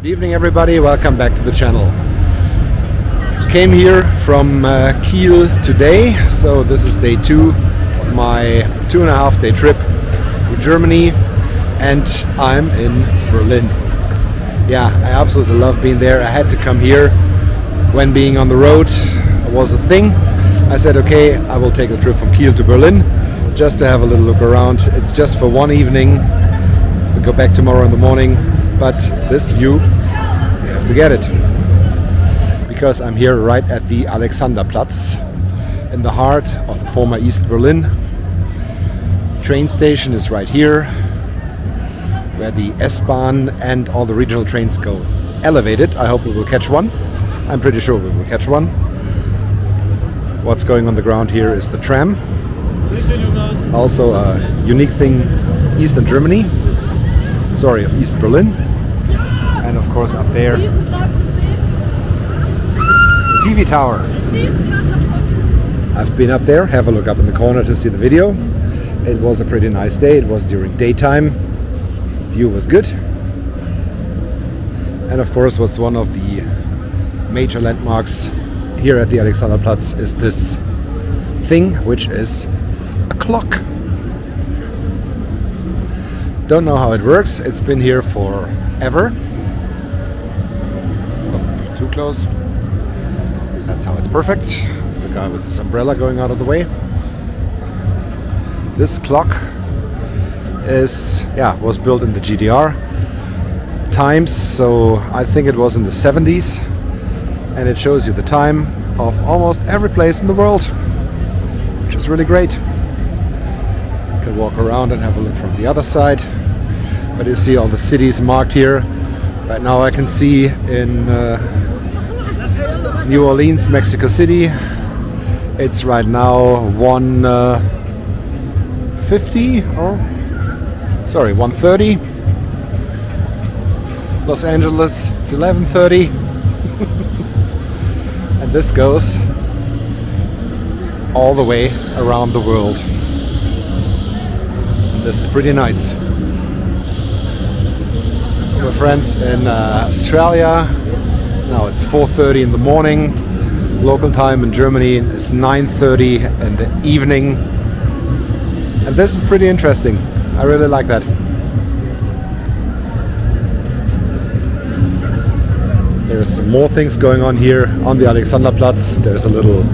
Good evening everybody, welcome back to the channel. Came here from Kiel today, so this is day 2 of my 2.5 day trip to Germany, and I'm in Berlin. Yeah, I absolutely love being there. I had to come here when being on the road was a thing. I said okay, I will take a trip from Kiel to Berlin just to have a little look around. It's just for one evening. We'll go back tomorrow in the morning, but this view, you have to get it. Because I'm here right at the Alexanderplatz, in the heart of the former East Berlin. Train station is right here, where the S-Bahn and all the regional trains go elevated. I hope we will catch one. I'm pretty sure we will catch one. What's going on the ground here is the tram. Also a unique thing, Eastern Germany. Sorry, of East Berlin. And of course up there, the TV tower. I've been up there, have a look up in the corner to see the video. It was a pretty nice day. It was during daytime. View was good. And of course what's one of the major landmarks here at the Alexanderplatz is this thing, which is a clock. Don't know how it works. It's been here forever. Oh, too close. That's how it's perfect. It's the guy with this umbrella going out of the way. This clock was built in the GDR times, so I think it was in the 70s, and it shows you the time of almost every place in the world, which is really great. You can walk around and have a look from the other side, but you see all the cities marked here. Right now I can see in New Orleans, Mexico City, it's right now 1:30. Los Angeles, it's 11:30. And this goes all the way around the world. And this is pretty nice. My friends in Australia, now it's 4:30 in the morning. Local time in Germany is 9:30 in the evening. And this is pretty interesting. I really like that. There's some more things going on here on the Alexanderplatz. There's a little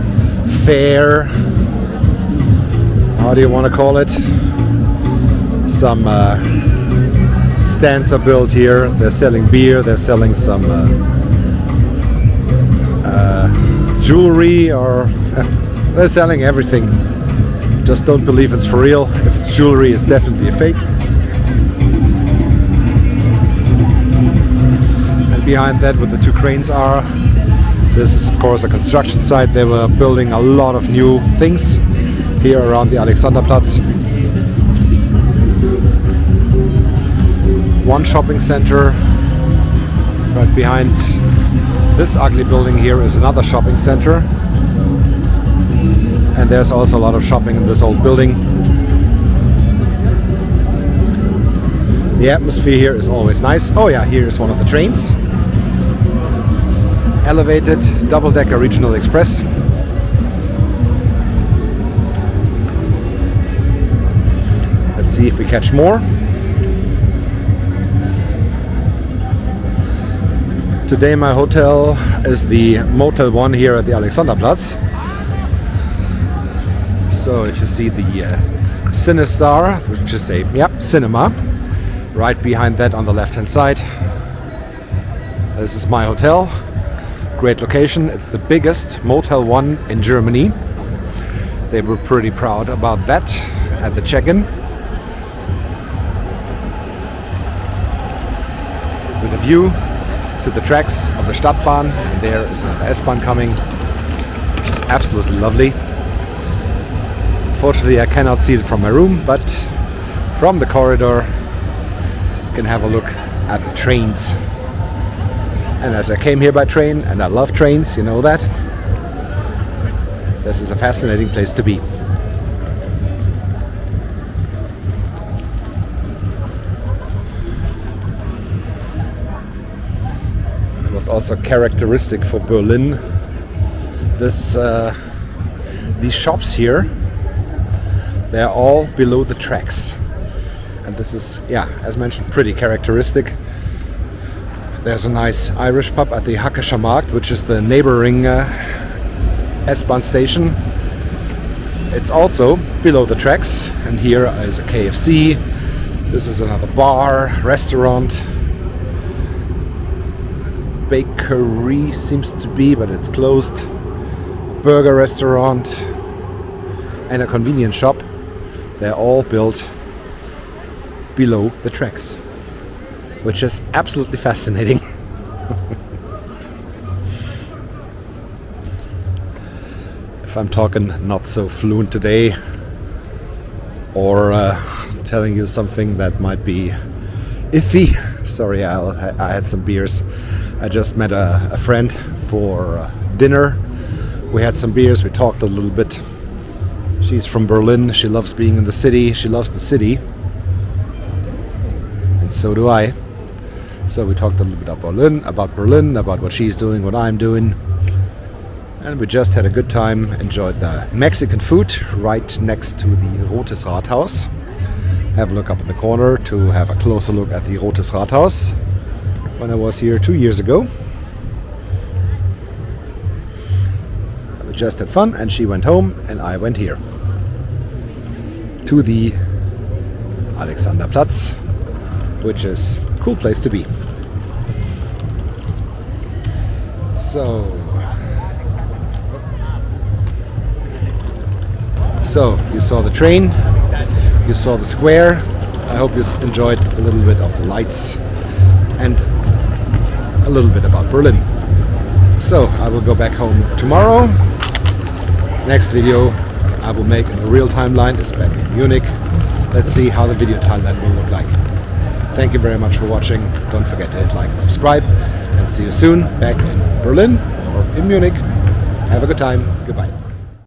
fair. How do you want to call it? Some stands are built here. They're selling beer. They're selling some jewelry, or they're selling everything. Just don't believe it's for real. If it's jewelry, it's definitely a fake. And behind that, where the two cranes are, this is of course a construction site. They were building a lot of new things here around the Alexanderplatz. One shopping center. Right behind this ugly building here is another shopping center. And there's also a lot of shopping in this old building. The atmosphere here is always nice. Oh yeah, here is one of the trains. Elevated double-decker regional express. Let's see if we catch more. Today my hotel is the Motel 1 here at the Alexanderplatz. So if you see the CineStar, which is a cinema, right behind that on the left hand side. This is my hotel. Great location. It's the biggest Motel 1 in Germany. They were pretty proud about that at the check-in. With a view to the tracks of the Stadtbahn, and there is an S-Bahn coming, which is absolutely lovely. Unfortunately, I cannot see it from my room, but from the corridor you can have a look at the trains. And as I came here by train, and I love trains, you know that, this is a fascinating place to be. what's also characteristic for Berlin. These shops here, they're all below the tracks. And this is, yeah, as mentioned, pretty characteristic. There's a nice Irish pub at the Hackescher Markt, which is the neighboring S-Bahn station. It's also below the tracks, and here is a KFC. This is another bar, restaurant, bakery seems to be, but it's closed. Burger restaurant and a convenience shop. They're all built below the tracks, which is absolutely fascinating. If I'm talking not so fluent today, or telling you something that might be iffy, sorry, I had some beers. I just met a friend for dinner. We had some beers, we talked a little bit. She's from Berlin, she loves being in the city, she loves the city. And so do I. So we talked a little bit about Berlin, about what she's doing, what I'm doing. And we just had a good time, enjoyed the Mexican food right next to the Rotes Rathaus. Have a look up in the corner to have a closer look at the Rotes Rathaus when I was here 2 years ago. We just had fun, and she went home and I went here to the Alexanderplatz, which is a cool place to be. So you saw the train, you saw the square. I hope you enjoyed a little bit of the lights and a little bit about Berlin. So I will go back home tomorrow. Next video I will make in the real timeline is back in Munich. Let's see how the video timeline will look like. Thank you very much for watching. Don't forget to hit like and subscribe, and see you soon back in Berlin or in Munich. Have a good time. Goodbye.